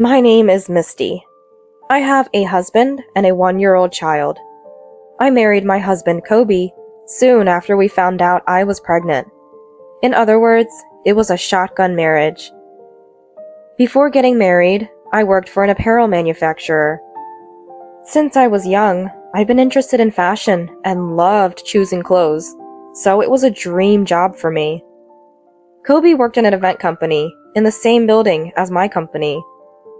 My name is Misty. I have a husband and a 1-year-old child. I married my husband Kobe soon after we found out I was pregnant. In other words, it was a shotgun marriage. Before getting married, I worked for an apparel manufacturer. Since I was young, I've been interested in fashion and loved choosing clothes, so it was a dream job for me. Kobe worked in an event company in the same building as my company.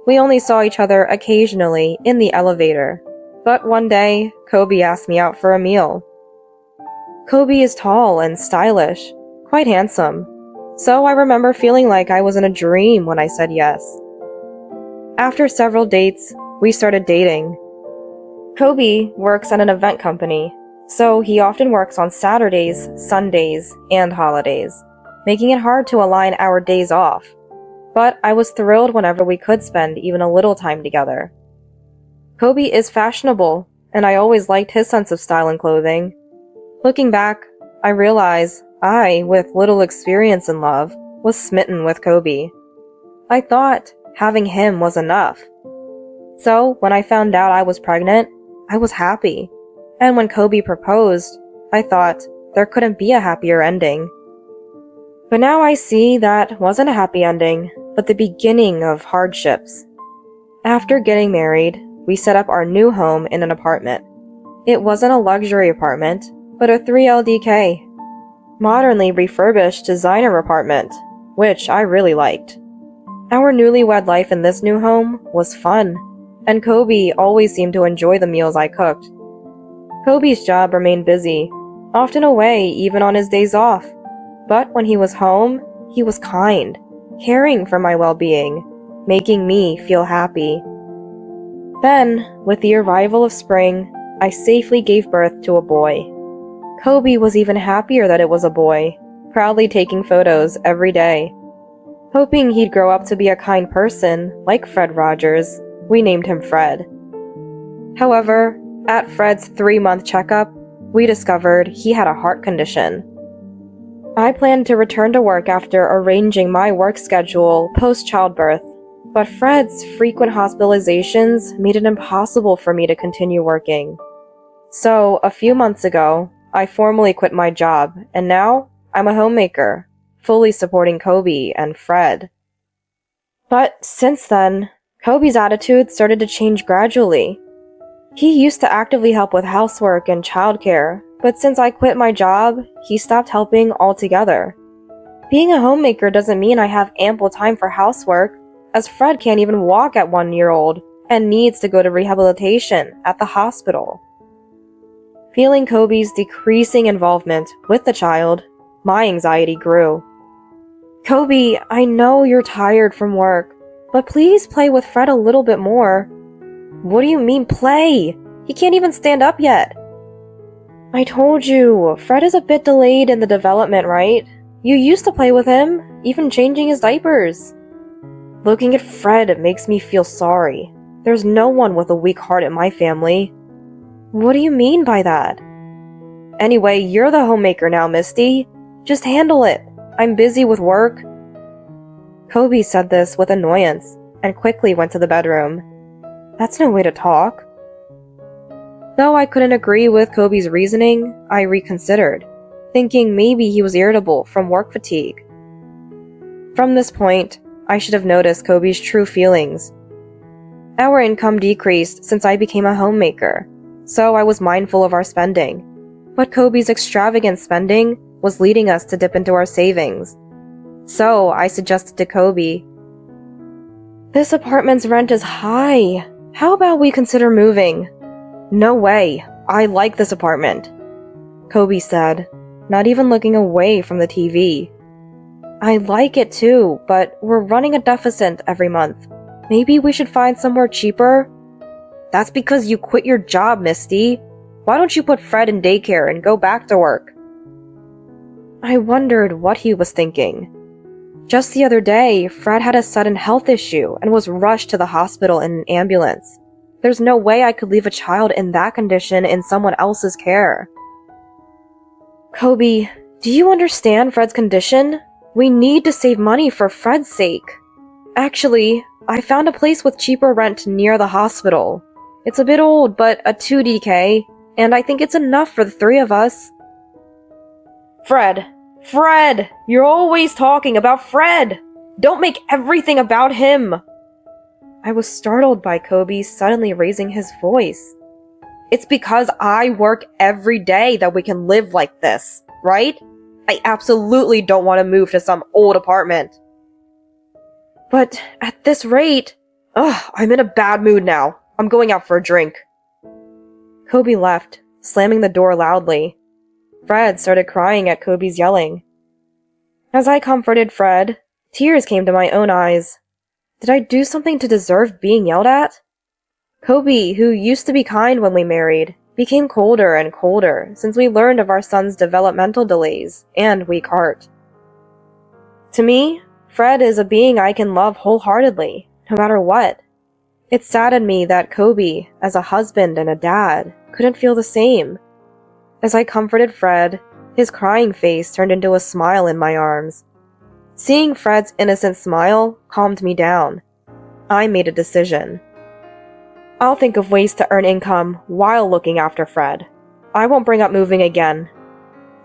We only saw each other occasionally in the elevator, but one day, Kobe asked me out for a meal. Kobe is tall and stylish, quite handsome, so I remember feeling like I was in a dream when I said yes. After several dates, we started dating. Kobe works at an event company, so he often works on Saturdays, Sundays, and holidays, making it hard to align our days off. But I was thrilled whenever we could spend even a little time together. Kobe is fashionable, and I always liked his sense of style and clothing. Looking back, I realize I, with little experience in love, was smitten with Kobe. I thought having him was enough. So when I found out I was pregnant, I was happy. And when Kobe proposed, I thought there couldn't be a happier ending. But now I see that wasn't a happy ending, but the beginning of hardships. After getting married, we set up our new home in an apartment. It wasn't a luxury apartment, but a 3LDK. Modernly refurbished designer apartment, which I really liked. Our newlywed life in this new home was fun, and Kobe always seemed to enjoy the meals I cooked. Kobe's job remained busy, often away even on his days off. But when he was home, he was kind, caring for my well-being, making me feel happy. Then, with the arrival of spring, I safely gave birth to a boy. Kobe was even happier that it was a boy, proudly taking photos every day. Hoping he'd grow up to be a kind person, like Fred Rogers, we named him Fred. However, at Fred's 3-month checkup, we discovered he had a heart condition. I planned to return to work after arranging my work schedule post-childbirth, but Fred's frequent hospitalizations made it impossible for me to continue working. So, a few months ago, I formally quit my job, and now I'm a homemaker, fully supporting Kobe and Fred. But since then, Kobe's attitude started to change gradually. He used to actively help with housework and childcare, but since I quit my job, he stopped helping altogether. Being a homemaker doesn't mean I have ample time for housework, as Fred can't even walk at 1-year-old and needs to go to rehabilitation at the hospital. Feeling Kobe's decreasing involvement with the child, my anxiety grew. Kobe, I know you're tired from work, but please play with Fred a little bit more. What do you mean play? He can't even stand up yet. I told you, Fred is a bit delayed in the development, right? You used to play with him, even changing his diapers. Looking at Fred makes me feel sorry. There's no one with a weak heart in my family. What do you mean by that? Anyway, you're the homemaker now, Misty. Just handle it. I'm busy with work. Kobe said this with annoyance and quickly went to the bedroom. That's no way to talk. Though I couldn't agree with Kobe's reasoning, I reconsidered, thinking maybe he was irritable from work fatigue. From this point, I should have noticed Kobe's true feelings. Our income decreased since I became a homemaker, so I was mindful of our spending. But Kobe's extravagant spending was leading us to dip into our savings. So I suggested to Kobe, "This apartment's rent is high. How about we consider moving?" "No way. I like this apartment," Kobe said, not even looking away from the TV. "I like it too, but we're running a deficit every month. Maybe we should find somewhere cheaper?" "That's because you quit your job, Misty. Why don't you put Fred in daycare and go back to work?" I wondered what he was thinking. Just the other day, Fred had a sudden health issue and was rushed to the hospital in an ambulance. There's no way I could leave a child in that condition in someone else's care. "Kobe, do you understand Fred's condition? We need to save money for Fred's sake. Actually, I found a place with cheaper rent near the hospital. It's a bit old, but a 2DK, and I think it's enough for the three of us. Fred! Fred! You're always talking about Fred! Don't make everything about him! I was startled by Kobe suddenly raising his voice. It's because I work every day that we can live like this, right? I absolutely don't want to move to some old apartment. But at this rate... I'm in a bad mood now. I'm going out for a drink. Kobe left, slamming the door loudly. Fred started crying at Kobe's yelling. As I comforted Fred, tears came to my own eyes. Did I do something to deserve being yelled at? Kobe, who used to be kind when we married, became colder and colder since we learned of our son's developmental delays and weak heart. To me, Fred is a being I can love wholeheartedly, no matter what. It saddened me that Kobe, as a husband and a dad, couldn't feel the same. As I comforted Fred, his crying face turned into a smile in my arms. Seeing Fred's innocent smile calmed me down. I made a decision. I'll think of ways to earn income while looking after Fred. I won't bring up moving again.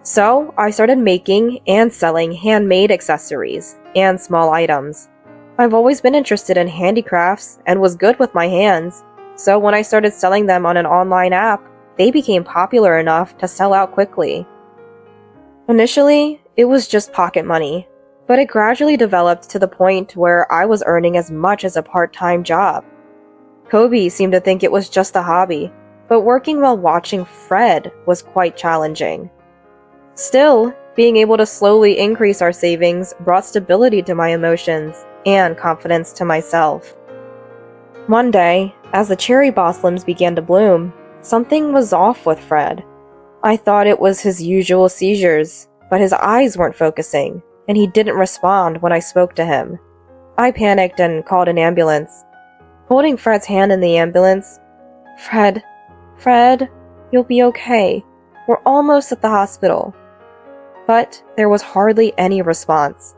So, I started making and selling handmade accessories and small items. I've always been interested in handicrafts and was good with my hands, so when I started selling them on an online app, they became popular enough to sell out quickly. Initially, it was just pocket money, but it gradually developed to the point where I was earning as much as a part-time job. Kobe seemed to think it was just a hobby, but working while watching Fred was quite challenging. Still, being able to slowly increase our savings brought stability to my emotions and confidence to myself. One day, as the cherry blossoms began to bloom, something was off with Fred. I thought it was his usual seizures, but his eyes weren't focusing, and he didn't respond when I spoke to him. I panicked and called an ambulance. Holding Fred's hand in the ambulance, Fred, you'll be okay. We're almost at the hospital. But there was hardly any response.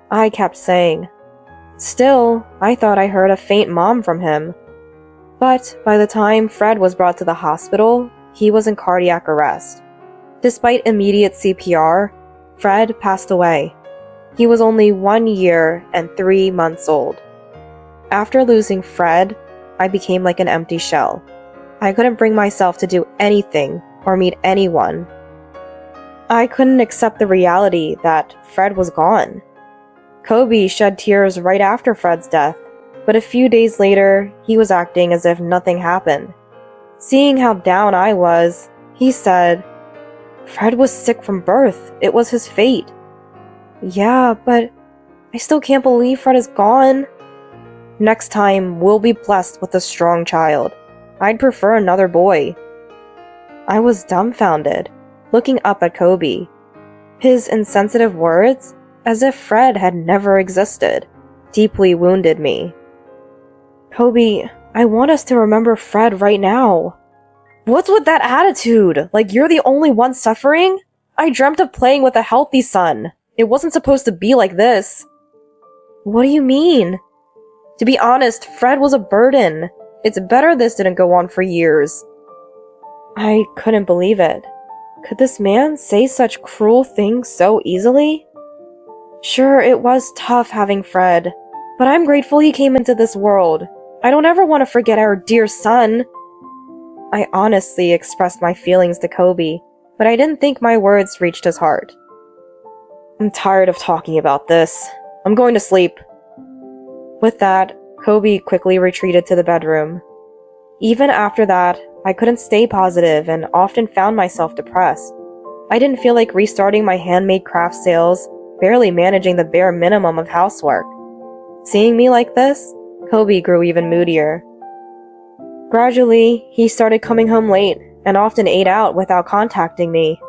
I kept saying. Still, I thought I heard a faint mom from him. But by the time Fred was brought to the hospital, he was in cardiac arrest. Despite immediate CPR, Fred passed away. He was only 1 year and 3 months old. After losing Fred, I became like an empty shell. I couldn't bring myself to do anything or meet anyone. I couldn't accept the reality that Fred was gone. Kobe shed tears right after Fred's death, but a few days later, he was acting as if nothing happened. Seeing how down I was, he said, "Fred was sick from birth. It was his fate." Yeah, but I still can't believe Fred is gone. Next time, we'll be blessed with a strong child. I'd prefer another boy. I was dumbfounded, looking up at Kobe. His insensitive words, as if Fred had never existed, deeply wounded me. Kobe, I want us to remember Fred right now. What's with that attitude? Like you're the only one suffering? I dreamt of playing with a healthy son. It wasn't supposed to be like this. What do you mean? To be honest, Fred was a burden. It's better this didn't go on for years. I couldn't believe it. Could this man say such cruel things so easily? Sure, it was tough having Fred, but I'm grateful he came into this world. I don't ever want to forget our dear son. I honestly expressed my feelings to Kobe, but I didn't think my words reached his heart. I'm tired of talking about this. I'm going to sleep. With that, Kobe quickly retreated to the bedroom. Even after that, I couldn't stay positive and often found myself depressed. I didn't feel like restarting my handmade craft sales, barely managing the bare minimum of housework. Seeing me like this, Kobe grew even moodier. Gradually, he started coming home late and often ate out without contacting me.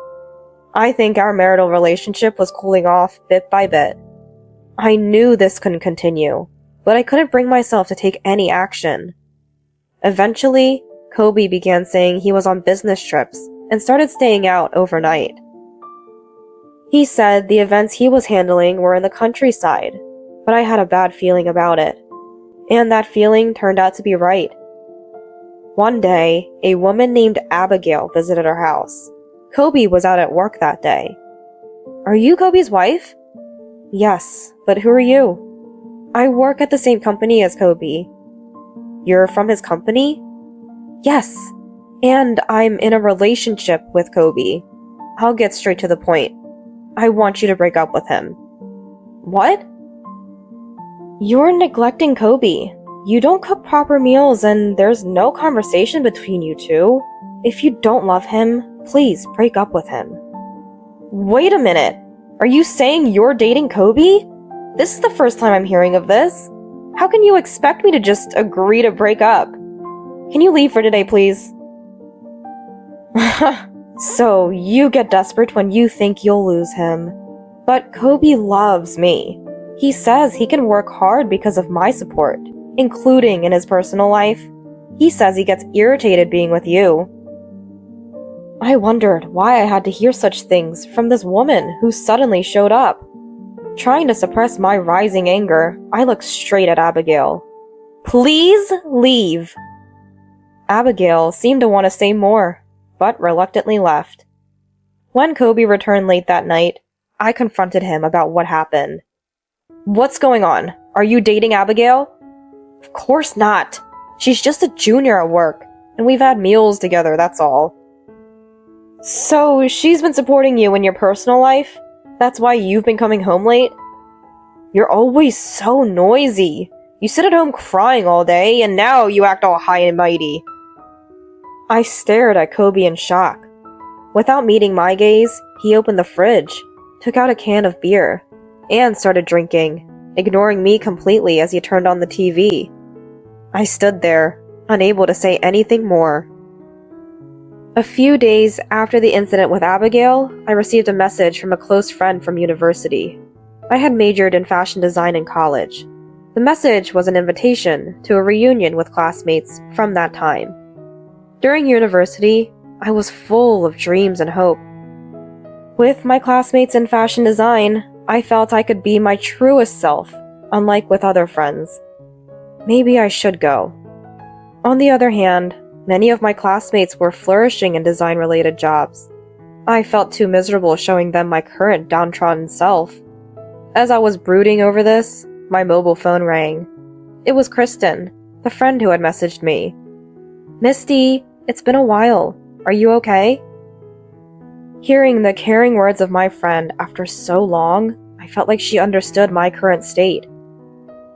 I think our marital relationship was cooling off bit by bit. I knew this couldn't continue, but I couldn't bring myself to take any action. Eventually, Kobe began saying he was on business trips and started staying out overnight. He said the events he was handling were in the countryside, but I had a bad feeling about it. And that feeling turned out to be right. One day, a woman named Abigail visited our house. Kobe was out at work that day. "Are you Kobe's wife?" "Yes, but who are you?" "I work at the same company as Kobe." "You're from his company?" "Yes, and I'm in a relationship with Kobe." "I'll get straight to the point. I want you to break up with him." "What?" "You're neglecting Kobe. You don't cook proper meals and there's no conversation between you two. If you don't love him, please break up with him." "Wait a minute. Are you saying you're dating Kobe? This is the first time I'm hearing of this. How can you expect me to just agree to break up? Can you leave for today, please?" "So you get desperate when you think you'll lose him. But Kobe loves me. He says he can work hard because of my support, including in his personal life. He says he gets irritated being with you." I wondered why I had to hear such things from this woman who suddenly showed up. Trying to suppress my rising anger, I looked straight at Abigail. "Please leave." Abigail seemed to want to say more, but reluctantly left. When Kobe returned late that night, I confronted him about what happened. "What's going on? Are you dating Abigail?" "Of course not. She's just a junior at work, and we've had meals together, that's all." "So she's been supporting you in your personal life? That's why you've been coming home late?" "You're always so noisy. You sit at home crying all day, and now you act all high and mighty." I stared at Kobe in shock. Without meeting my gaze, he opened the fridge, took out a can of beer, and started drinking, ignoring me completely as he turned on the TV. I stood there, unable to say anything more. A few days after the incident with Abigail, I received a message from a close friend from university. I had majored in fashion design in college. The message was an invitation to a reunion with classmates from that time. During university, I was full of dreams and hope. With my classmates in fashion design, I felt I could be my truest self, unlike with other friends. Maybe I should go. On the other hand, many of my classmates were flourishing in design-related jobs. I felt too miserable showing them my current downtrodden self. As I was brooding over this, my mobile phone rang. It was Kristen, the friend who had messaged me. "Misty, it's been a while. Are you okay?" Hearing the caring words of my friend after so long, I felt like she understood my current state.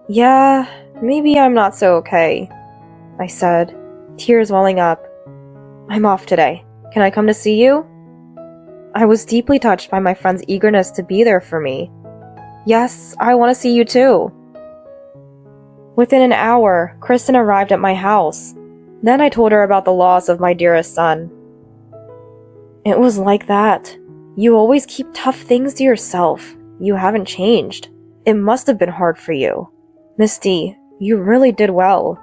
"Yeah, maybe I'm not so okay," I said, tears welling up. "I'm off today. Can I come to see you?" I was deeply touched by my friend's eagerness to be there for me. "Yes, I want to see you too." Within an hour, Kristen arrived at my house. Then I told her about the loss of my dearest son. "It was like that. You always keep tough things to yourself. You haven't changed. It must have been hard for you. Misty, you really did well."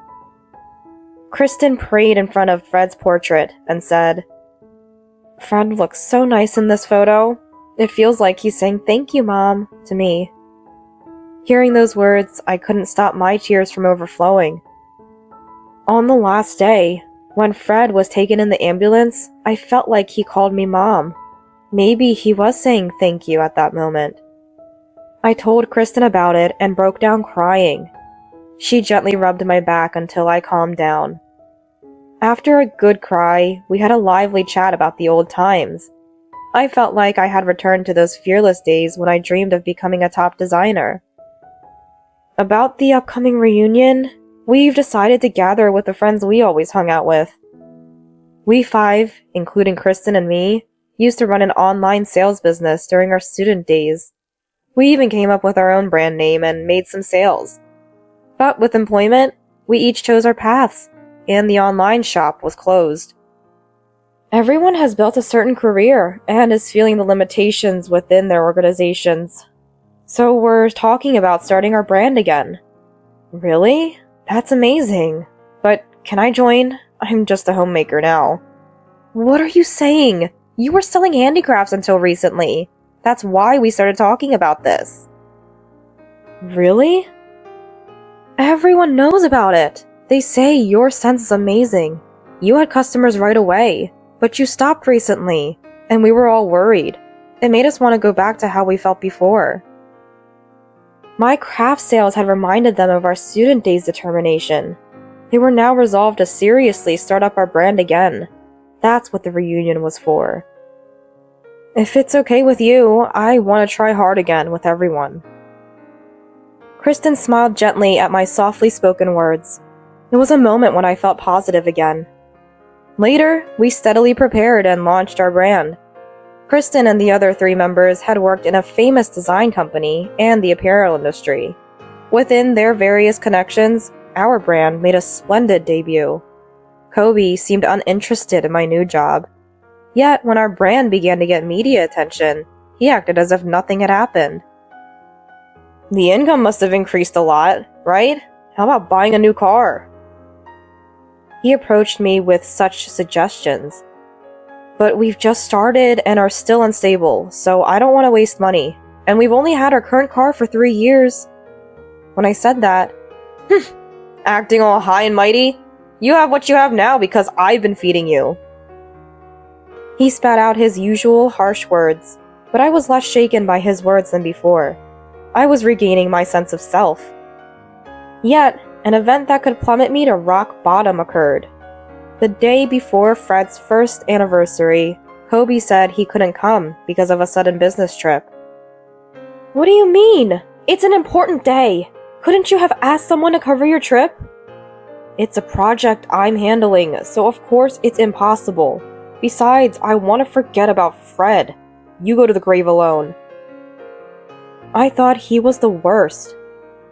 Kristen prayed in front of Fred's portrait and said, "Fred looks so nice in this photo. It feels like he's saying thank you, Mom, to me." Hearing those words, I couldn't stop my tears from overflowing. On the last day, when Fred was taken in the ambulance, I felt like he called me Mom. Maybe he was saying thank you at that moment. I told Kristen about it and broke down crying. She gently rubbed my back until I calmed down. After a good cry, we had a lively chat about the old times. I felt like I had returned to those fearless days when I dreamed of becoming a top designer. About the upcoming reunion, we've decided to gather with the friends we always hung out with. We 5, including Kristen and me, used to run an online sales business during our student days. We even came up with our own brand name and made some sales. But with employment, we each chose our paths, and the online shop was closed. Everyone has built a certain career and is feeling the limitations within their organizations. So we're talking about starting our brand again. Really? That's amazing. But can I join? I'm just a homemaker now. What are you saying? You were selling handicrafts until recently. That's why we started talking about this. Really? Everyone knows about it. They say your sense is amazing. You had customers right away, but you stopped recently, and we were all worried. It made us want to go back to how we felt before. My craft sales had reminded them of our student days determination. They were now resolved to seriously start up our brand again. That's what the reunion was for. If it's okay with you, I want to try hard again with everyone. Kristen smiled gently at my softly spoken words. It was a moment when I felt positive again. Later, we steadily prepared and launched our brand. Kristen and the other 3 members had worked in a famous design company and the apparel industry. Within their various connections, our brand made a splendid debut. Kobe seemed uninterested in my new job. Yet, when our brand began to get media attention, he acted as if nothing had happened. The income must have increased a lot, right? How about buying a new car? He approached me with such suggestions. But we've just started and are still unstable, so I don't want to waste money. And we've only had our current car for 3 years. When I said that, acting all high and mighty, you have what you have now because I've been feeding you. He spat out his usual harsh words, but I was less shaken by his words than before. I was regaining my sense of self. Yet, an event that could plummet me to rock bottom occurred. The day before Fred's first anniversary, Kobe said he couldn't come because of a sudden business trip. What do you mean? It's an important day. Couldn't you have asked someone to cover your trip? It's a project I'm handling, so of course it's impossible. Besides, I want to forget about Fred. You go to the grave alone. I thought he was the worst.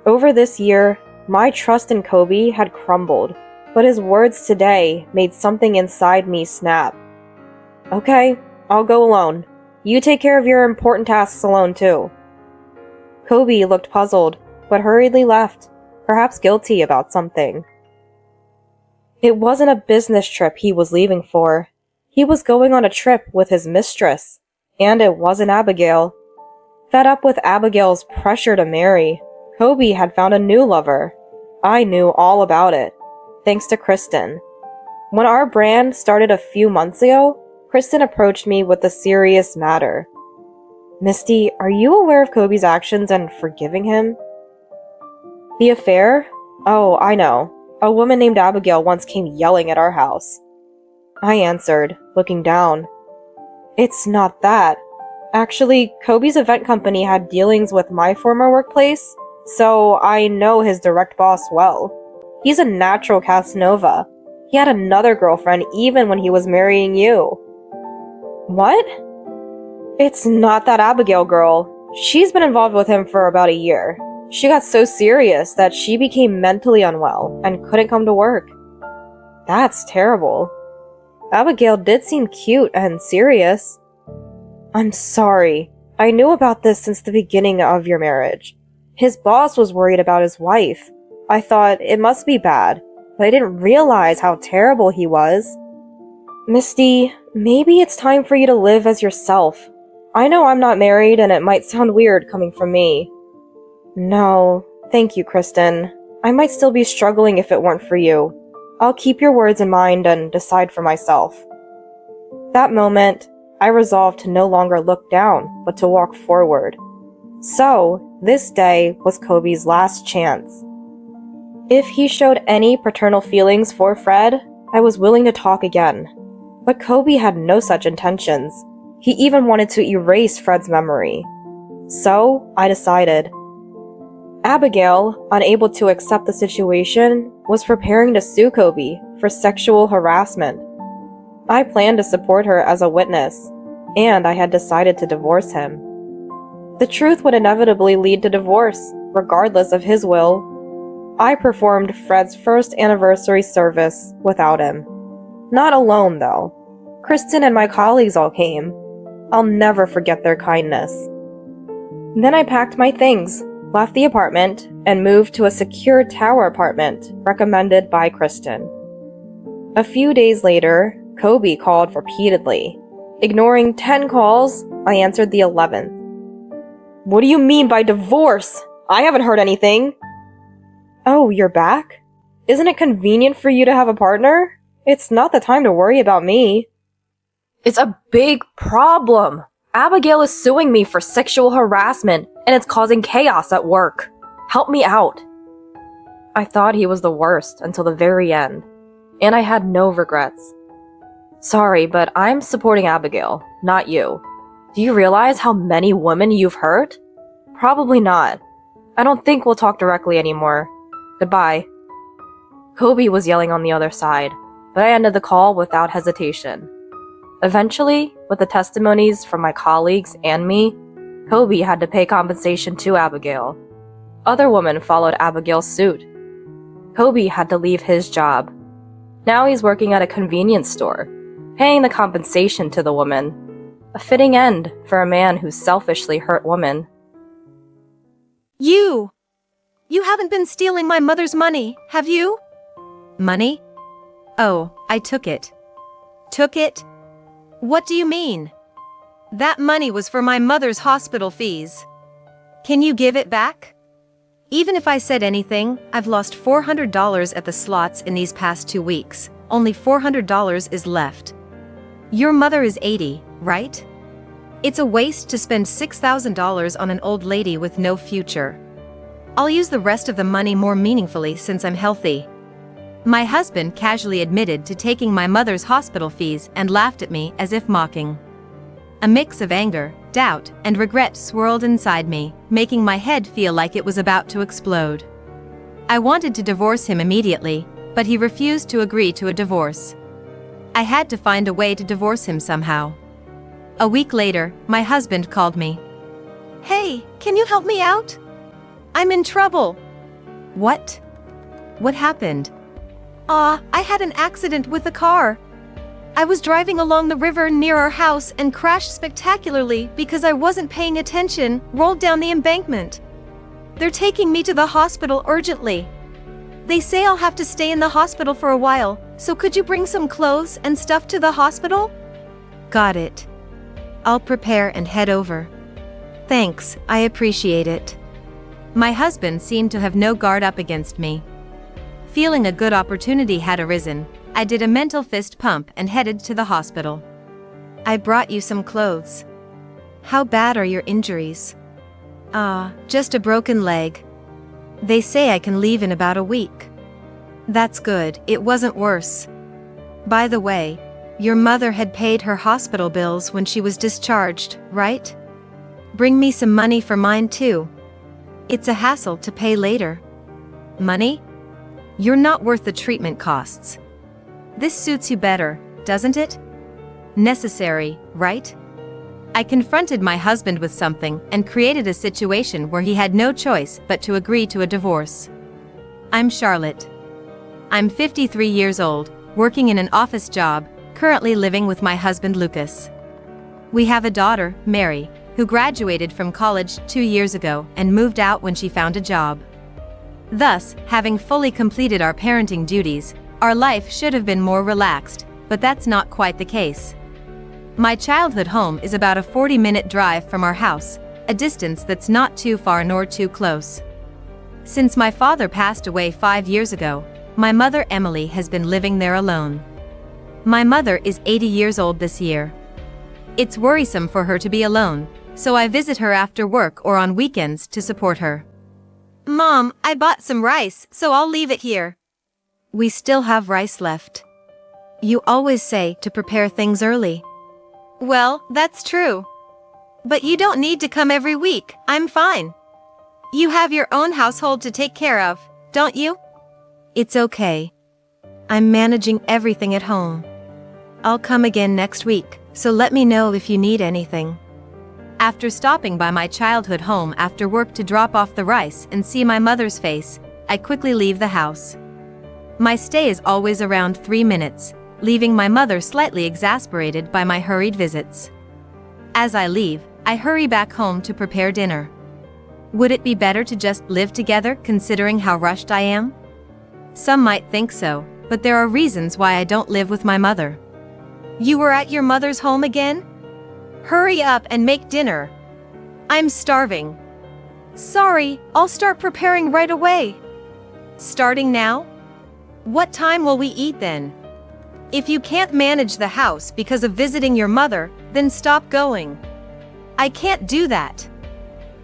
Over this year, my trust in Kobe had crumbled, but his words today made something inside me snap. Okay, I'll go alone. You take care of your important tasks alone too. Kobe looked puzzled, but hurriedly left, perhaps guilty about something. It wasn't a business trip he was leaving for. He was going on a trip with his mistress, and it wasn't Abigail. Fed up with Abigail's pressure to marry, Kobe had found a new lover. I knew all about it, thanks to Kristen. When our brand started a few months ago, Kristen approached me with a serious matter. Misty, are you aware of Kobe's actions and forgiving him? The affair? Oh, I know. A woman named Abigail once came yelling at our house. I answered, looking down. It's not that. Actually, Kobe's event company had dealings with my former workplace, so I know his direct boss well. He's a natural Casanova. He had another girlfriend even when he was marrying you. What? It's not that Abigail girl. She's been involved with him for about a year. She got so serious that she became mentally unwell and couldn't come to work. That's terrible. Abigail did seem cute and serious. I'm sorry. I knew about this since the beginning of your marriage. His boss was worried about his wife. I thought it must be bad, but I didn't realize how terrible he was. Misty, maybe it's time for you to live as yourself. I know I'm not married and it might sound weird coming from me. No, thank you, Kristen. I might still be struggling if it weren't for you. I'll keep your words in mind and decide for myself. That moment, I resolved to no longer look down, but to walk forward. So, this day was Kobe's last chance. If he showed any paternal feelings for Fred, I was willing to talk again. But Kobe had no such intentions. He even wanted to erase Fred's memory. So, I decided. Abigail, unable to accept the situation, was preparing to sue Kobe for sexual harassment. I planned to support her as a witness, and I had decided to divorce him. The truth would inevitably lead to divorce, regardless of his will. I performed Fred's first anniversary service without him. Not alone, though. Kristen and my colleagues all came. I'll never forget their kindness. Then I packed my things, left the apartment, and moved to a secure tower apartment recommended by Kristen. A few days later, Kobe called repeatedly. Ignoring 10 calls, I answered the 11th. What do you mean by divorce? I haven't heard anything. Oh, you're back? Isn't it convenient for you to have a partner? It's not the time to worry about me. It's a big problem. Abigail is suing me for sexual harassment, and it's causing chaos at work. Help me out. I thought he was the worst until the very end, and I had no regrets. Sorry, but I'm supporting Abigail, not you. Do you realize how many women you've hurt? Probably not. I don't think we'll talk directly anymore. Goodbye. Kobe was yelling on the other side, but I ended the call without hesitation. Eventually, with the testimonies from my colleagues and me, Kobe had to pay compensation to Abigail. Other women followed Abigail's suit. Kobe had to leave his job. Now he's working at a convenience store, paying the compensation to the woman. A fitting end for a man who selfishly hurt women. You haven't been stealing my mother's money, have you? Money? Oh, I took it. Took it? What do you mean? That money was for my mother's hospital fees. Can you give it back? Even if I said anything, I've lost $400 at the slots in these past 2 weeks. Only $400 is left. Your mother is 80, right? It's a waste to spend $6,000 on an old lady with no future. I'll use the rest of the money more meaningfully since I'm healthy. My husband casually admitted to taking my mother's hospital fees and laughed at me as if mocking. A mix of anger, doubt, and regret swirled inside me, making my head feel like it was about to explode. I wanted to divorce him immediately, but he refused to agree to a divorce. I had to find a way to divorce him somehow. A week later, my husband called me. Hey, can you help me out? I'm in trouble. What? What happened? I had an accident with a car. I was driving along the river near our house and crashed spectacularly because I wasn't paying attention, rolled down the embankment. They're taking me to the hospital urgently. They say I'll have to stay in the hospital for a while, so could you bring some clothes and stuff to the hospital? Got it. I'll prepare and head over. Thanks, I appreciate it. My husband seemed to have no guard up against me. Feeling a good opportunity had arisen, I did a mental fist pump and headed to the hospital. I brought you some clothes. How bad are your injuries? Just a broken leg. They say I can leave in about a week. That's good, it wasn't worse. By the way, your mother had paid her hospital bills when she was discharged, right? Bring me some money for mine too. It's a hassle to pay later. Money? You're not worth the treatment costs. This suits you better, doesn't it? Necessary, right? I confronted my husband with something and created a situation where he had no choice but to agree to a divorce. I'm Charlotte. I'm 53 years old, working in an office job, currently living with my husband Lucas. We have a daughter, Mary, who graduated from college 2 years ago and moved out when she found a job. Thus, having fully completed our parenting duties, our life should have been more relaxed, but that's not quite the case. My childhood home is about a 40-minute drive from our house, a distance that's not too far nor too close. Since my father passed away 5 years ago, my mother Emily has been living there alone. My mother is 80 years old this year. It's worrisome for her to be alone, so I visit her after work or on weekends to support her. Mom, I bought some rice, so I'll leave it here. We still have rice left. You always say to prepare things early. Well, that's true. But you don't need to come every week, I'm fine. You have your own household to take care of, don't you? It's okay. I'm managing everything at home. I'll come again next week, so let me know if you need anything. After stopping by my childhood home after work to drop off the rice and see my mother's face, I quickly leave the house. My stay is always around 3 minutes, leaving my mother slightly exasperated by my hurried visits. As I leave, I hurry back home to prepare dinner. Would it be better to just live together considering how rushed I am? Some might think so, but there are reasons why I don't live with my mother. You were at your mother's home again? Hurry up and make dinner. I'm starving. Sorry, I'll start preparing right away. Starting now? What time will we eat then? If you can't manage the house because of visiting your mother, then stop going. I can't do that.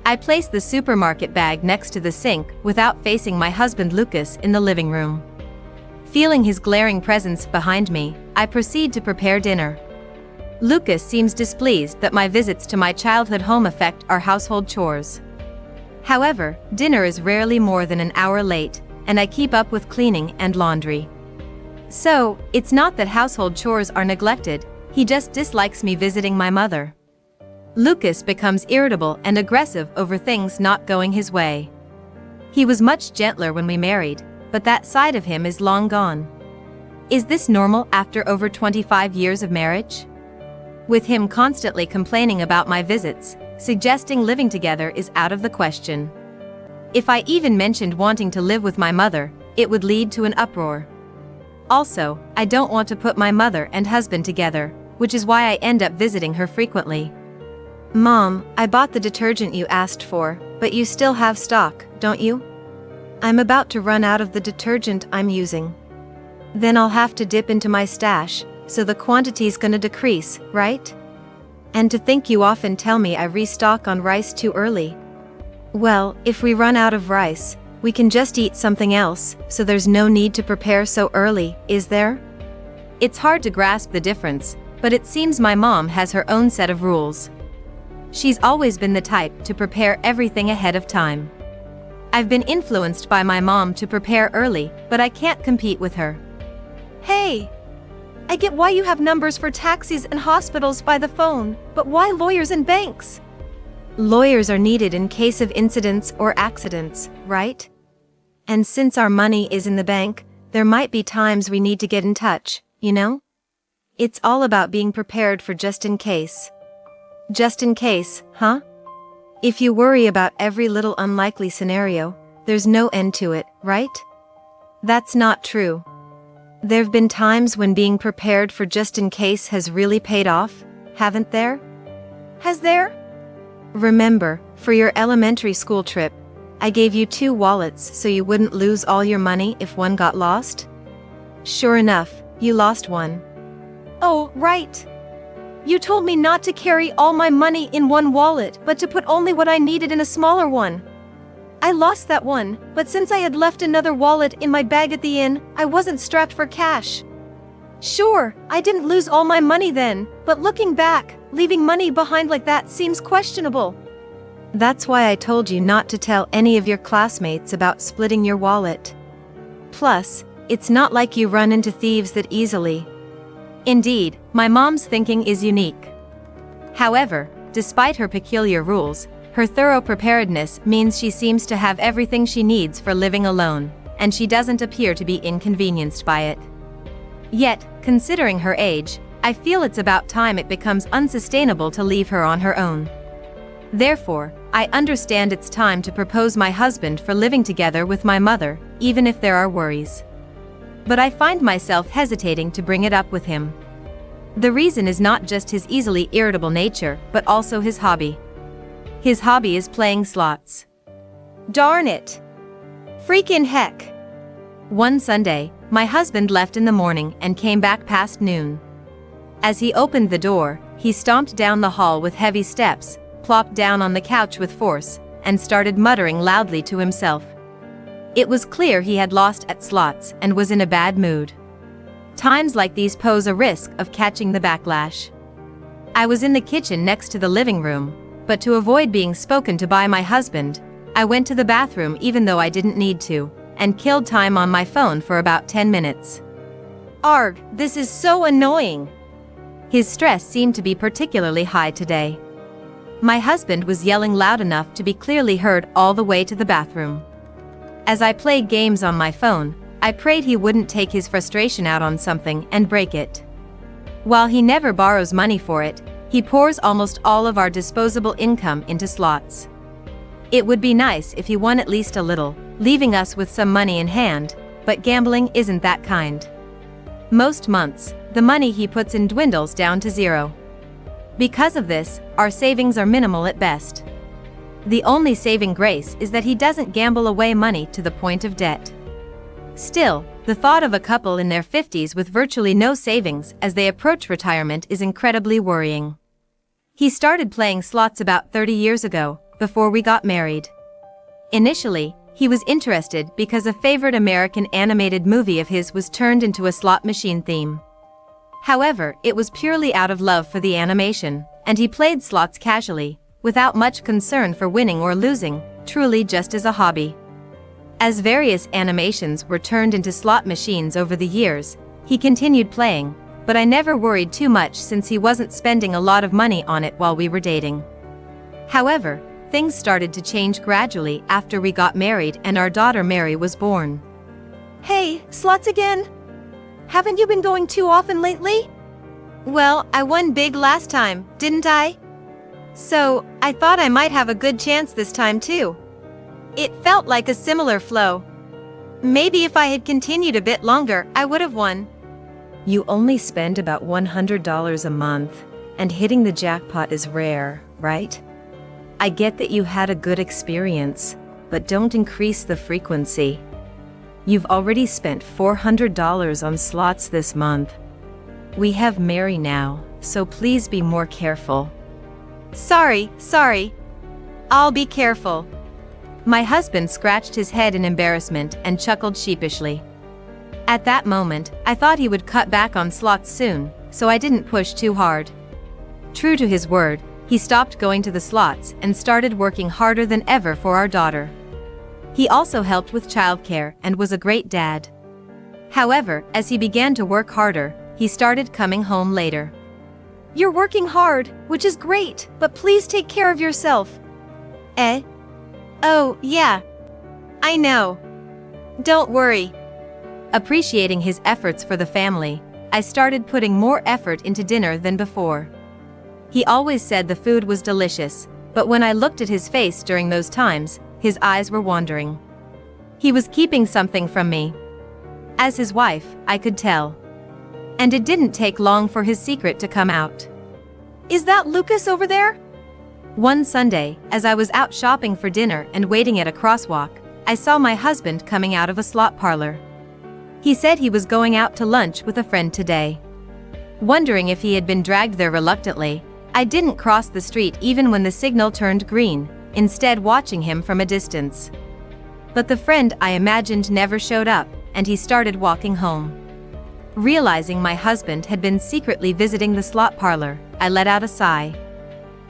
I placed the supermarket bag next to the sink without facing my husband Lucas in the living room. Feeling his glaring presence behind me, I proceed to prepare dinner. Lucas seems displeased that my visits to my childhood home affect our household chores. However, dinner is rarely more than an hour late, and I keep up with cleaning and laundry. So, it's not that household chores are neglected, he just dislikes me visiting my mother. Lucas becomes irritable and aggressive over things not going his way. He was much gentler when we married, but that side of him is long gone. Is this normal after over 25 years of marriage? With him constantly complaining about my visits, suggesting living together is out of the question. If I even mentioned wanting to live with my mother, it would lead to an uproar. Also, I don't want to put my mother and husband together, which is why I end up visiting her frequently. Mom, I bought the detergent you asked for, but you still have stock, don't you? I'm about to run out of the detergent I'm using. Then I'll have to dip into my stash, so the quantity's gonna decrease, right? And to think you often tell me I restock on rice too early. Well, if we run out of rice, we can just eat something else, so there's no need to prepare so early, is there? It's hard to grasp the difference, but it seems my mom has her own set of rules. She's always been the type to prepare everything ahead of time. I've been influenced by my mom to prepare early, but I can't compete with her. Hey! I get why you have numbers for taxis and hospitals by the phone, but why lawyers and banks? Lawyers are needed in case of incidents or accidents, right? And since our money is in the bank, there might be times we need to get in touch, you know? It's all about being prepared for just in case. Just in case, huh? If you worry about every little unlikely scenario, there's no end to it, right? That's not true. There've been times when being prepared for just in case has really paid off, haven't there? Has there? Remember, for your elementary school trip, I gave you 2 wallets so you wouldn't lose all your money if one got lost? Sure enough, you lost one. Oh, right. You told me not to carry all my money in one wallet, but to put only what I needed in a smaller one. I lost that one, but since I had left another wallet in my bag at the inn, I wasn't strapped for cash. Sure, I didn't lose all my money then, but looking back, leaving money behind like that seems questionable. That's why I told you not to tell any of your classmates about splitting your wallet. Plus, it's not like you run into thieves that easily. Indeed, my mom's thinking is unique. However, despite her peculiar rules, her thorough preparedness means she seems to have everything she needs for living alone, and she doesn't appear to be inconvenienced by it. Yet, considering her age, I feel it's about time it becomes unsustainable to leave her on her own. Therefore, I understand it's time to propose my husband for living together with my mother, even if there are worries. But I find myself hesitating to bring it up with him. The reason is not just his easily irritable nature, but also his hobby. His hobby is playing slots. Darn it! Freakin' heck! One Sunday, my husband left in the morning and came back past noon. As he opened the door, he stomped down the hall with heavy steps, plopped down on the couch with force, and started muttering loudly to himself. It was clear he had lost at slots and was in a bad mood. Times like these pose a risk of catching the backlash. I was in the kitchen next to the living room, but to avoid being spoken to by my husband, I went to the bathroom even though I didn't need to, and killed time on my phone for about 10 minutes. Arg, this is so annoying! His stress seemed to be particularly high today. My husband was yelling loud enough to be clearly heard all the way to the bathroom. As I played games on my phone, I prayed he wouldn't take his frustration out on something and break it. While he never borrows money for it, he pours almost all of our disposable income into slots. It would be nice if he won at least a little, leaving us with some money in hand, but gambling isn't that kind. Most months, the money he puts in dwindles down to zero. Because of this, our savings are minimal at best. The only saving grace is that he doesn't gamble away money to the point of debt. Still, the thought of a couple in their 50s with virtually no savings as they approach retirement is incredibly worrying. He started playing slots about 30 years ago, before we got married. Initially, he was interested because a favorite American animated movie of his was turned into a slot machine theme. However, it was purely out of love for the animation, and he played slots casually, without much concern for winning or losing, truly just as a hobby. As various animations were turned into slot machines over the years, he continued playing, but I never worried too much since he wasn't spending a lot of money on it while we were dating. However, things started to change gradually after we got married and our daughter Mary was born. Hey, slots again? Haven't you been going too often lately? Well, I won big last time, didn't I? So, I thought I might have a good chance this time too. It felt like a similar flow. Maybe if I had continued a bit longer, I would have won. You only spend about $100 a month, and hitting the jackpot is rare, right? I get that you had a good experience, but don't increase the frequency. You've already spent $400 on slots this month. We have Mary now, so please be more careful. Sorry. I'll be careful. My husband scratched his head in embarrassment and chuckled sheepishly. At that moment, I thought he would cut back on slots soon, so I didn't push too hard. True to his word, he stopped going to the slots and started working harder than ever for our daughter. He also helped with childcare and was a great dad. However, as he began to work harder, he started coming home later. You're working hard, which is great, but please take care of yourself. Eh? Oh, yeah. I know. Don't worry. Appreciating his efforts for the family, I started putting more effort into dinner than before. He always said the food was delicious, but when I looked at his face during those times, his eyes were wandering. He was keeping something from me. As his wife, I could tell. And it didn't take long for his secret to come out. Is that Lucas over there? One Sunday, as I was out shopping for dinner and waiting at a crosswalk, I saw my husband coming out of a slot parlor. He said he was going out to lunch with a friend today. Wondering if he had been dragged there reluctantly, I didn't cross the street even when the signal turned green, instead watching him from a distance. But the friend I imagined never showed up, and he started walking home. Realizing my husband had been secretly visiting the slot parlor, I let out a sigh.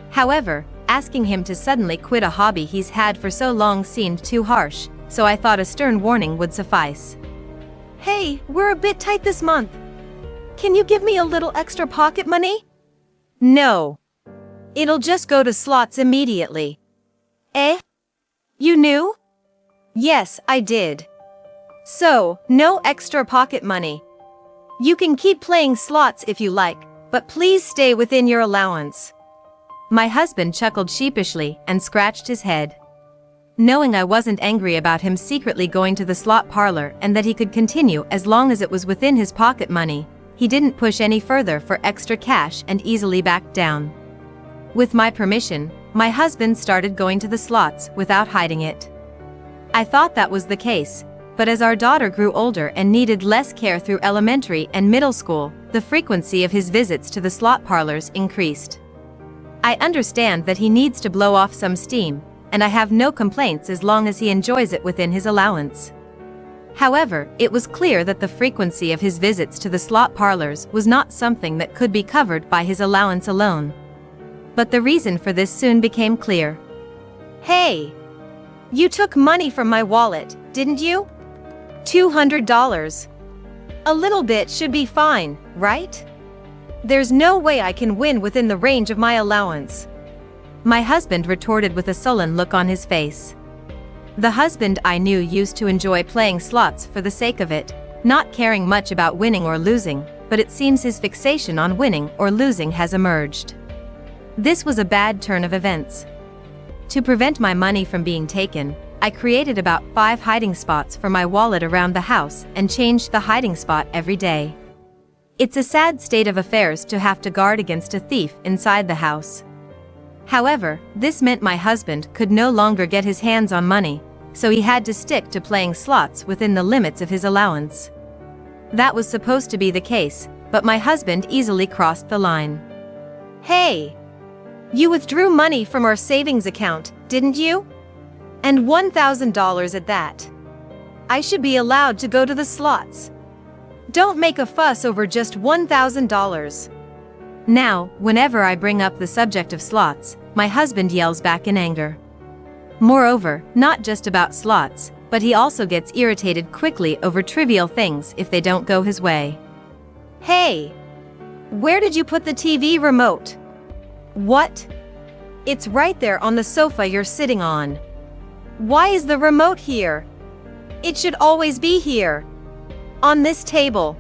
However, asking him to suddenly quit a hobby he's had for so long seemed too harsh, so I thought a stern warning would suffice. Hey, we're a bit tight this month. Can you give me a little extra pocket money? No. It'll just go to slots immediately. Eh? You knew? Yes, I did. So, no extra pocket money. You can keep playing slots if you like, but please stay within your allowance. My husband chuckled sheepishly and scratched his head. Knowing I wasn't angry about him secretly going to the slot parlor and that he could continue as long as it was within his pocket money, he didn't push any further for extra cash and easily backed down. With my permission, my husband started going to the slots without hiding it. I thought that was the case, but as our daughter grew older and needed less care through elementary and middle school, the frequency of his visits to the slot parlors increased. I understand that he needs to blow off some steam, and I have no complaints as long as he enjoys it within his allowance. However, it was clear that the frequency of his visits to the slot parlors was not something that could be covered by his allowance alone. But the reason for this soon became clear. Hey! You took money from my wallet, didn't you? $200. A little bit should be fine, right? There's no way I can win within the range of my allowance. My husband retorted with a sullen look on his face. The husband I knew used to enjoy playing slots for the sake of it, not caring much about winning or losing, but it seems his fixation on winning or losing has emerged. This was a bad turn of events. To prevent my money from being taken, I created about 5 hiding spots for my wallet around the house and changed the hiding spot every day. It's a sad state of affairs to have to guard against a thief inside the house. However, this meant my husband could no longer get his hands on money, so he had to stick to playing slots within the limits of his allowance. That was supposed to be the case, but my husband easily crossed the line. Hey! You withdrew money from our savings account, didn't you? And $1,000 at that. I should be allowed to go to the slots. Don't make a fuss over just $1,000. Now, whenever I bring up the subject of slots, my husband yells back in anger. Moreover, not just about slots, but he also gets irritated quickly over trivial things if they don't go his way. Hey! Where did you put the TV remote? What? It's right there on the sofa you're sitting on. Why is the remote here? It should always be here. On this table.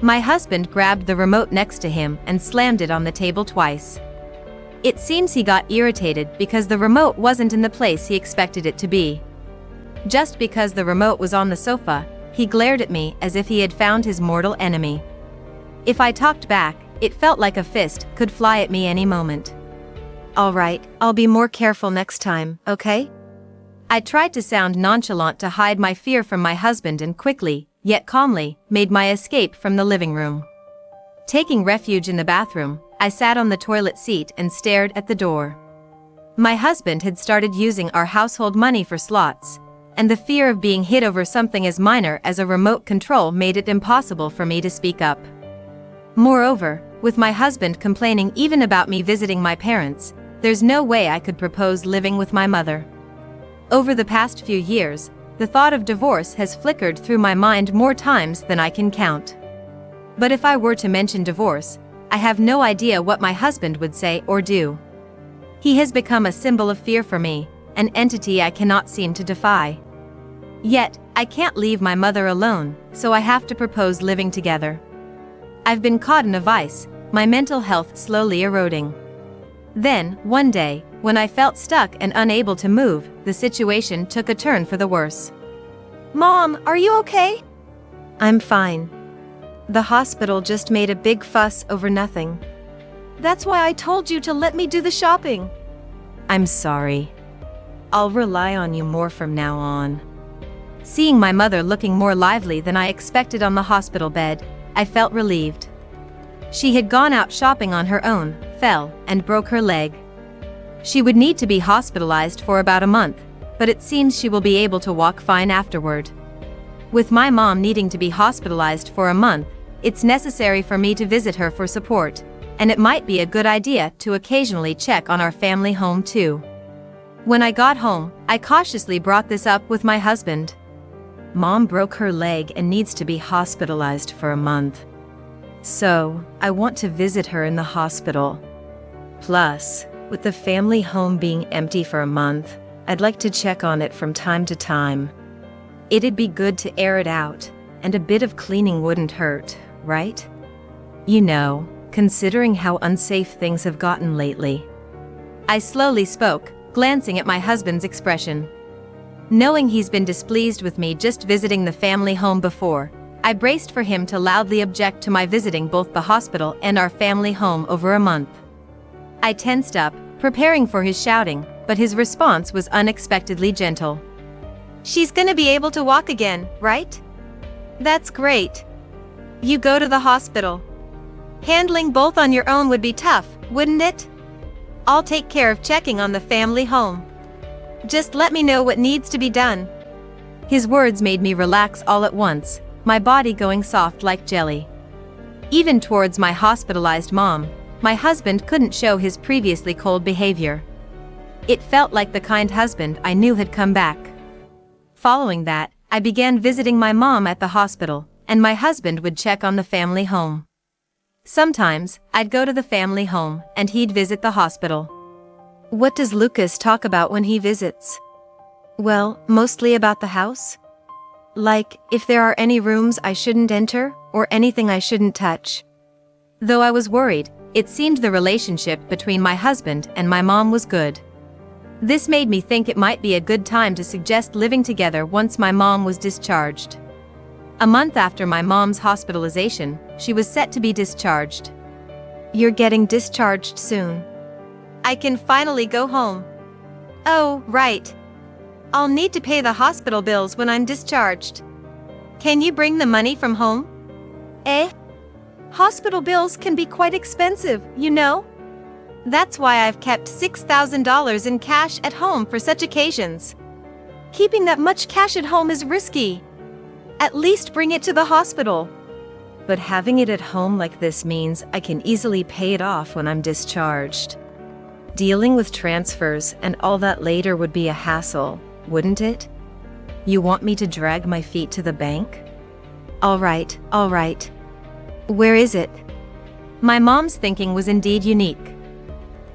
My husband grabbed the remote next to him and slammed it on the table twice. It seems he got irritated because the remote wasn't in the place he expected it to be. Just because the remote was on the sofa, he glared at me as if he had found his mortal enemy. If I talked back, it felt like a fist could fly at me any moment. All right, I'll be more careful next time, okay? I tried to sound nonchalant to hide my fear from my husband and quickly, yet calmly, made my escape from the living room. Taking refuge in the bathroom, I sat on the toilet seat and stared at the door. My husband had started using our household money for slots, and the fear of being hit over something as minor as a remote control made it impossible for me to speak up. Moreover, with my husband complaining even about me visiting my parents, there's no way I could propose living with my mother. Over the past few years, the thought of divorce has flickered through my mind more times than I can count. But if I were to mention divorce, I have no idea what my husband would say or do. He has become a symbol of fear for me, an entity I cannot seem to defy. Yet, I can't leave my mother alone, so I have to propose living together. I've been caught in a vice, my mental health slowly eroding. Then, one day, when I felt stuck and unable to move, the situation took a turn for the worse. Mom, are you okay? I'm fine. The hospital just made a big fuss over nothing. That's why I told you to let me do the shopping. I'm sorry. I'll rely on you more from now on. Seeing my mother looking more lively than I expected on the hospital bed, I felt relieved. She had gone out shopping on her own, fell, and broke her leg. She would need to be hospitalized for about a month, but it seems she will be able to walk fine afterward. With my mom needing to be hospitalized for a month, it's necessary for me to visit her for support, and it might be a good idea to occasionally check on our family home too. When I got home, I cautiously brought this up with my husband. Mom broke her leg and needs to be hospitalized for a month. So, I want to visit her in the hospital. Plus, with the family home being empty for a month, I'd like to check on it from time to time. It'd be good to air it out, and a bit of cleaning wouldn't hurt, right? You know, considering how unsafe things have gotten lately. I slowly spoke, glancing at my husband's expression. Knowing he's been displeased with me just visiting the family home before, I braced for him to loudly object to my visiting both the hospital and our family home over a month. I tensed up, preparing for his shouting, but his response was unexpectedly gentle. She's gonna be able to walk again, right? That's great. You go to the hospital. Handling both on your own would be tough, wouldn't it? I'll take care of checking on the family home. Just let me know what needs to be done. His words made me relax all at once, my body going soft like jelly. Even towards my hospitalized mom, my husband couldn't show his previously cold behavior. It felt like the kind husband I knew had come back. Following that, I began visiting my mom at the hospital, and my husband would check on the family home. Sometimes, I'd go to the family home, and he'd visit the hospital. What does Lucas talk about when he visits? Well, mostly about the house. Like, if there are any rooms I shouldn't enter, or anything I shouldn't touch. Though I was worried, it seemed the relationship between my husband and my mom was good. This made me think it might be a good time to suggest living together once my mom was discharged. A month after my mom's hospitalization, she was set to be discharged. You're getting discharged soon. I can finally go home. Oh, right. I'll need to pay the hospital bills when I'm discharged. Can you bring the money from home? Eh? Hospital bills can be quite expensive, you know? That's why I've kept $6,000 in cash at home for such occasions. Keeping that much cash at home is risky. At least bring it to the hospital. But having it at home like this means I can easily pay it off when I'm discharged. Dealing with transfers and all that later would be a hassle, wouldn't it? You want me to drag my feet to the bank? All right. Where is it? My mom's thinking was indeed unique.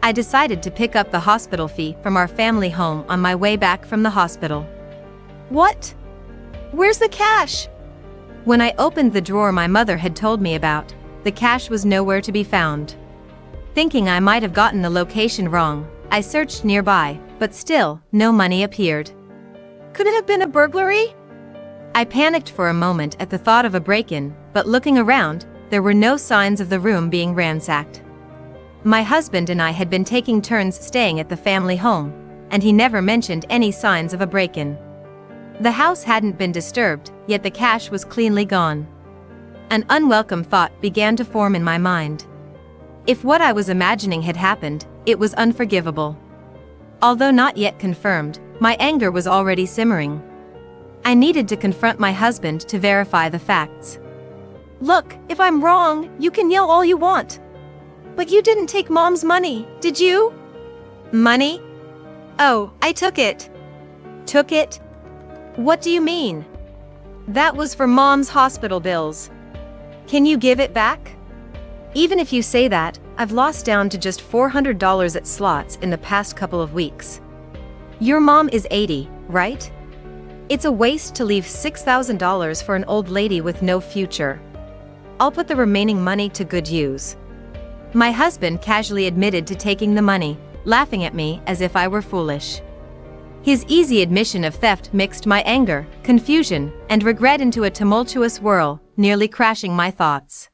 I decided to pick up the hospital fee from our family home on my way back from the hospital. What? Where's the cash? When I opened the drawer my mother had told me about, the cash was nowhere to be found. Thinking I might have gotten the location wrong, I searched nearby, but still, no money appeared. Could it have been a burglary? I panicked for a moment at the thought of a break-in, but looking around, there were no signs of the room being ransacked. My husband and I had been taking turns staying at the family home, and he never mentioned any signs of a break-in. The house hadn't been disturbed, yet the cash was cleanly gone. An unwelcome thought began to form in my mind. If what I was imagining had happened, it was unforgivable. Although not yet confirmed, my anger was already simmering. I needed to confront my husband to verify the facts. Look, if I'm wrong, you can yell all you want. But you didn't take Mom's money, did you? Money? Oh, I took it. Took it? What do you mean? That was for Mom's hospital bills. Can you give it back? Even if you say that, I've lost down to just $400 at slots in the past couple of weeks. Your mom is 80, right? It's a waste to leave $6,000 for an old lady with no future. I'll put the remaining money to good use. My husband casually admitted to taking the money, laughing at me as if I were foolish. His easy admission of theft mixed my anger, confusion, and regret into a tumultuous whirl, nearly crashing my thoughts.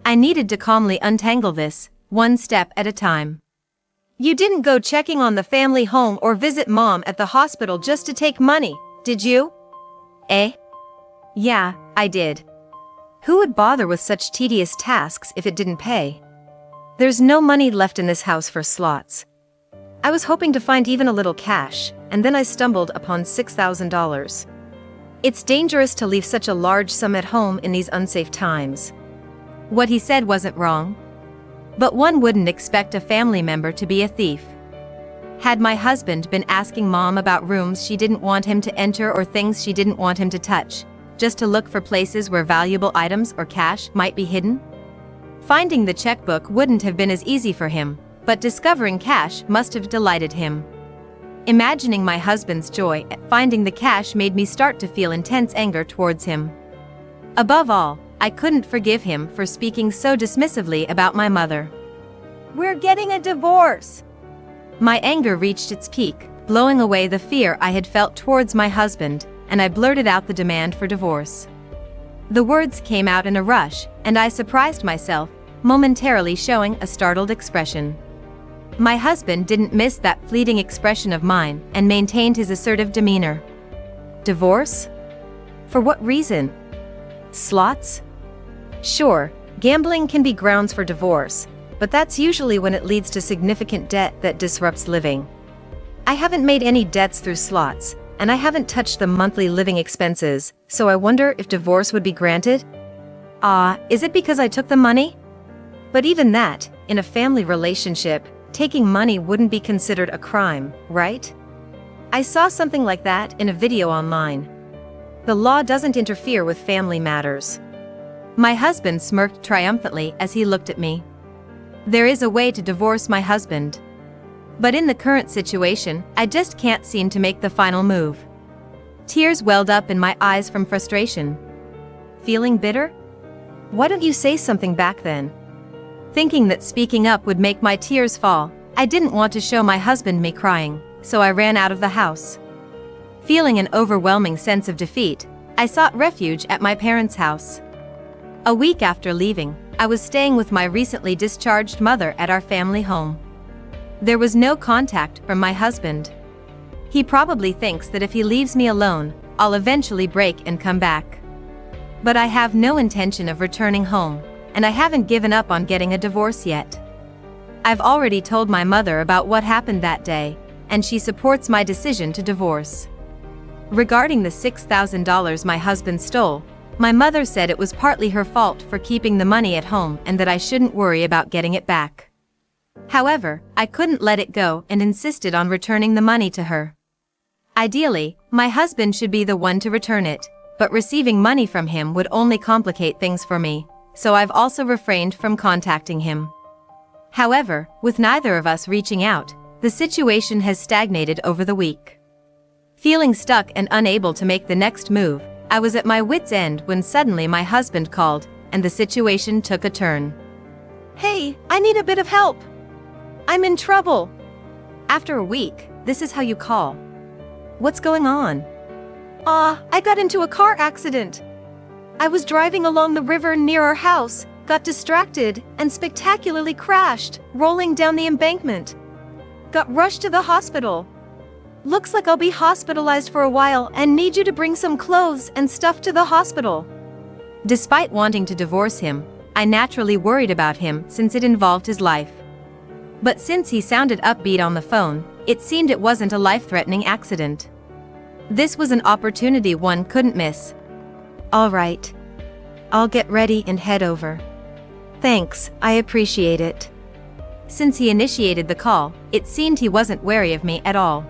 I needed to calmly untangle this, one step at a time. You didn't go checking on the family home or visit Mom at the hospital just to take money, did you? Eh? Yeah, I did. Who would bother with such tedious tasks if it didn't pay? There's no money left in this house for slots. I was hoping to find even a little cash, and then I stumbled upon $6,000. It's dangerous to leave such a large sum at home in these unsafe times. What he said wasn't wrong. But one wouldn't expect a family member to be a thief. Had my husband been asking Mom about rooms she didn't want him to enter or things she didn't want him to touch, just to look for places where valuable items or cash might be hidden? Finding the checkbook wouldn't have been as easy for him, but discovering cash must have delighted him. Imagining my husband's joy at finding the cash made me start to feel intense anger towards him. Above all, I couldn't forgive him for speaking so dismissively about my mother. We're getting a divorce. My anger reached its peak, blowing away the fear I had felt towards my husband, and I blurted out the demand for divorce. The words came out in a rush, and I surprised myself, momentarily showing a startled expression. My husband didn't miss that fleeting expression of mine and maintained his assertive demeanor. Divorce? For what reason? Slots? Sure, gambling can be grounds for divorce, but that's usually when it leads to significant debt that disrupts living. I haven't made any debts through slots, and I haven't touched the monthly living expenses, so I wonder if divorce would be granted? Is it because I took the money? But even that, in a family relationship, taking money wouldn't be considered a crime, right? I saw something like that in a video online. The law doesn't interfere with family matters. My husband smirked triumphantly as he looked at me. There is a way to divorce my husband. But in the current situation, I just can't seem to make the final move. Tears welled up in my eyes from frustration. Feeling bitter? Why don't you say something back then? Thinking that speaking up would make my tears fall, I didn't want to show my husband me crying, so I ran out of the house. Feeling an overwhelming sense of defeat, I sought refuge at my parents' house. A week after leaving, I was staying with my recently discharged mother at our family home. There was no contact from my husband. He probably thinks that if he leaves me alone, I'll eventually break and come back. But I have no intention of returning home, and I haven't given up on getting a divorce yet. I've already told my mother about what happened that day, and she supports my decision to divorce. Regarding the $6,000 my husband stole, my mother said it was partly her fault for keeping the money at home and that I shouldn't worry about getting it back. However, I couldn't let it go and insisted on returning the money to her. Ideally, my husband should be the one to return it, but receiving money from him would only complicate things for me, so I've also refrained from contacting him. However, with neither of us reaching out, the situation has stagnated over the week. Feeling stuck and unable to make the next move, I was at my wit's end when suddenly my husband called, and the situation took a turn. Hey, I need a bit of help. I'm in trouble. After a week, this is how you call. What's going on? I got into a car accident. I was driving along the river near our house, got distracted, and spectacularly crashed, rolling down the embankment. Got rushed to the hospital. Looks like I'll be hospitalized for a while and need you to bring some clothes and stuff to the hospital. Despite wanting to divorce him, I naturally worried about him since it involved his life. But since he sounded upbeat on the phone, it seemed it wasn't a life-threatening accident. This was an opportunity one couldn't miss. All right. I'll get ready and head over. Thanks, I appreciate it. Since he initiated the call, it seemed he wasn't wary of me at all.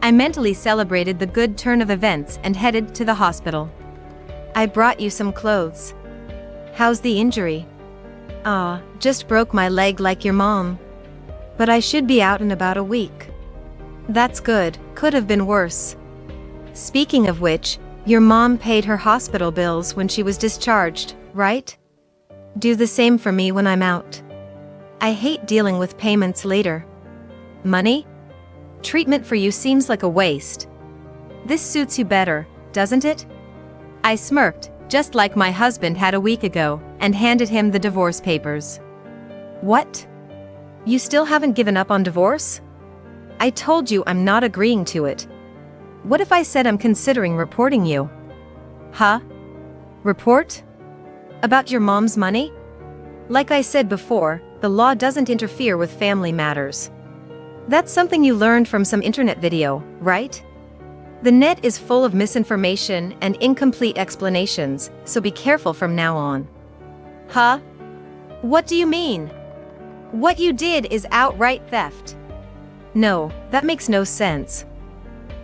I mentally celebrated the good turn of events and headed to the hospital. I brought you some clothes. How's the injury? Just broke my leg like your mom. But I should be out in about a week. That's good, could have been worse. Speaking of which, your mom paid her hospital bills when she was discharged, right? Do the same for me when I'm out. I hate dealing with payments later. Money? Treatment for you seems like a waste. This suits you better, doesn't it? I smirked, just like my husband had a week ago, and handed him the divorce papers. What? You still haven't given up on divorce? I told you I'm not agreeing to it. What if I said I'm considering reporting you? Huh? Report? About your mom's money? Like I said before, the law doesn't interfere with family matters. That's something you learned from some internet video, right? The net is full of misinformation and incomplete explanations, so be careful from now on. Huh? What do you mean? What you did is outright theft. No, that makes no sense.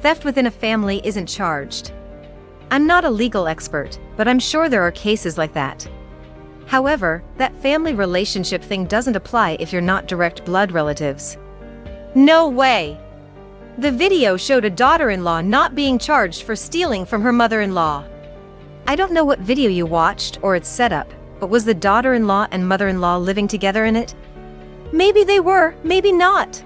Theft within a family isn't charged. I'm not a legal expert, but I'm sure there are cases like that. However, that family relationship thing doesn't apply if you're not direct blood relatives. No way! The video showed a daughter-in-law not being charged for stealing from her mother-in-law. I don't know what video you watched or its setup, but was the daughter-in-law and mother-in-law living together in it? Maybe they were, maybe not.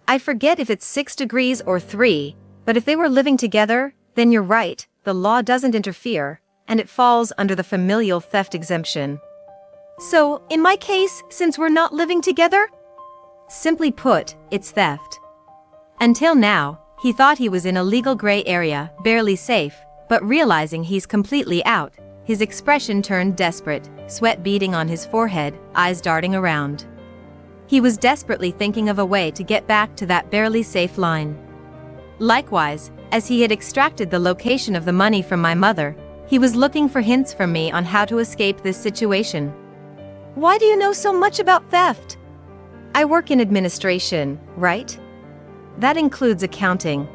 I forget if it's 6 degrees or 3, but if they were living together, then you're right, the law doesn't interfere, and it falls under the familial theft exemption. So, in my case, since we're not living together? Simply put, it's theft. Until now, he thought he was in a legal gray area, barely safe, but realizing he's completely out, his expression turned desperate, sweat beading on his forehead, eyes darting around. He was desperately thinking of a way to get back to that barely safe line. Likewise, as he had extracted the location of the money from my mother, he was looking for hints from me on how to escape this situation. Why do you know so much about theft? I work in administration, right? That includes accounting.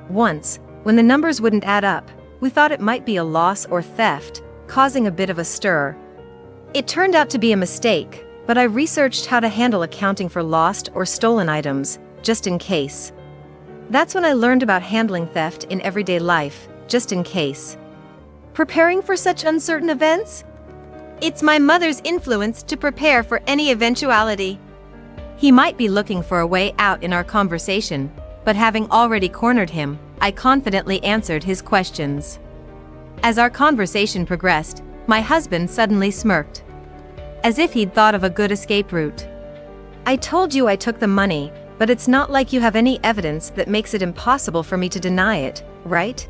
Once, when the numbers wouldn't add up, we thought it might be a loss or theft, causing a bit of a stir. It turned out to be a mistake, but I researched how to handle accounting for lost or stolen items, just in case. That's when I learned about handling theft in everyday life, just in case. Preparing for such uncertain events? It's my mother's influence to prepare for any eventuality. He might be looking for a way out in our conversation, but having already cornered him, I confidently answered his questions. As our conversation progressed, my husband suddenly smirked, as if he'd thought of a good escape route. I told you I took the money, but it's not like you have any evidence that makes it impossible for me to deny it, right?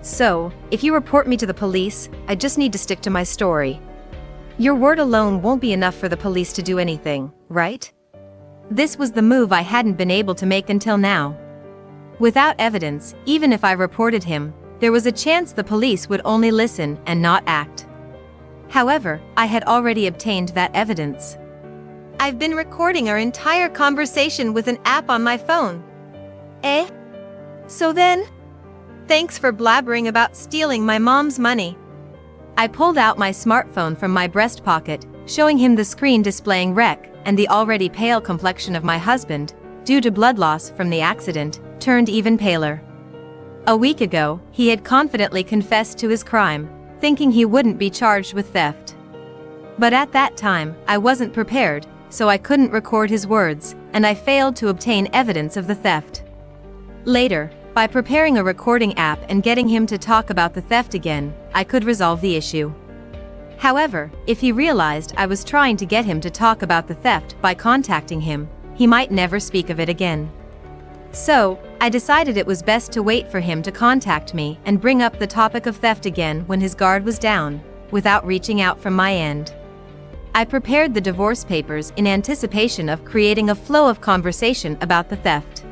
So, if you report me to the police, I just need to stick to my story. Your word alone won't be enough for the police to do anything, right? This was the move I hadn't been able to make until now. Without evidence, even if I reported him, there was a chance the police would only listen and not act. However, I had already obtained that evidence. I've been recording our entire conversation with an app on my phone. Eh? So then? Thanks for blabbering about stealing my mom's money. I pulled out my smartphone from my breast pocket, showing him the screen displaying wreck, and the already pale complexion of my husband, due to blood loss from the accident, turned even paler. A week ago, he had confidently confessed to his crime, thinking he wouldn't be charged with theft. But at that time, I wasn't prepared, so I couldn't record his words, and I failed to obtain evidence of the theft. Later, by preparing a recording app and getting him to talk about the theft again, I could resolve the issue. However, if he realized I was trying to get him to talk about the theft by contacting him, he might never speak of it again. So, I decided it was best to wait for him to contact me and bring up the topic of theft again when his guard was down, without reaching out from my end. I prepared the divorce papers in anticipation of creating a flow of conversation about the theft.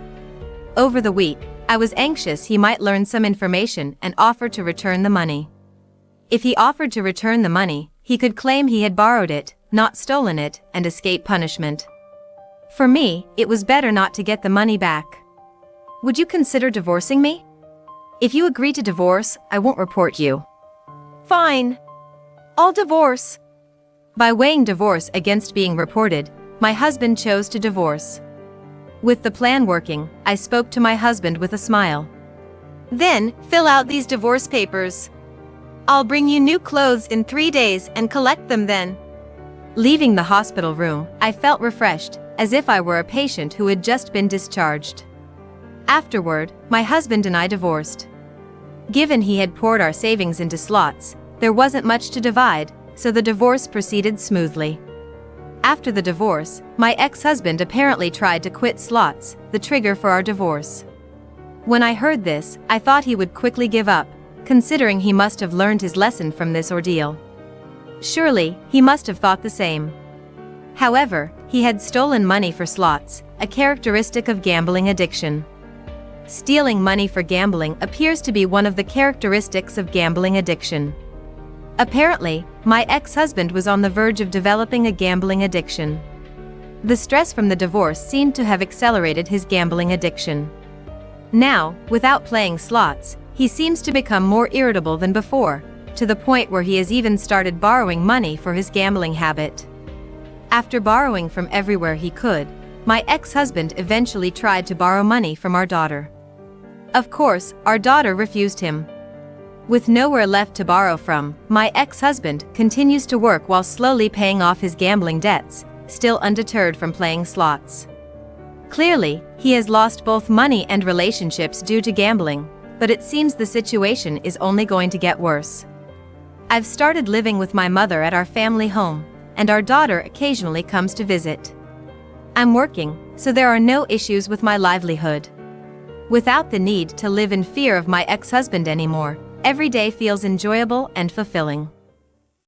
Over the week, I was anxious he might learn some information and offer to return the money. If he offered to return the money, he could claim he had borrowed it, not stolen it, and escape punishment. For me, it was better not to get the money back. Would you consider divorcing me? If you agree to divorce, I won't report you. Fine. I'll divorce. By weighing divorce against being reported, my husband chose to divorce. With the plan working, I spoke to my husband with a smile. Then, fill out these divorce papers. I'll bring you new clothes in 3 days and collect them then. Leaving the hospital room, I felt refreshed, as if I were a patient who had just been discharged. Afterward, my husband and I divorced. Given he had poured our savings into slots, there wasn't much to divide, so the divorce proceeded smoothly. After the divorce, my ex-husband apparently tried to quit slots, the trigger for our divorce. When I heard this, I thought he would quickly give up, considering he must have learned his lesson from this ordeal. Surely, he must have thought the same. However, he had stolen money for slots, a characteristic of gambling addiction. Stealing money for gambling appears to be one of the characteristics of gambling addiction. Apparently, my ex-husband was on the verge of developing a gambling addiction. The stress from the divorce seemed to have accelerated his gambling addiction. Now, without playing slots, he seems to become more irritable than before, to the point where he has even started borrowing money for his gambling habit. After borrowing from everywhere he could, my ex-husband eventually tried to borrow money from our daughter. Of course, our daughter refused him. With nowhere left to borrow from, my ex-husband continues to work while slowly paying off his gambling debts, still undeterred from playing slots. Clearly, he has lost both money and relationships due to gambling, but it seems the situation is only going to get worse. I've started living with my mother at our family home, and our daughter occasionally comes to visit. I'm working, so there are no issues with my livelihood. Without the need to live in fear of my ex-husband anymore, every day feels enjoyable and fulfilling.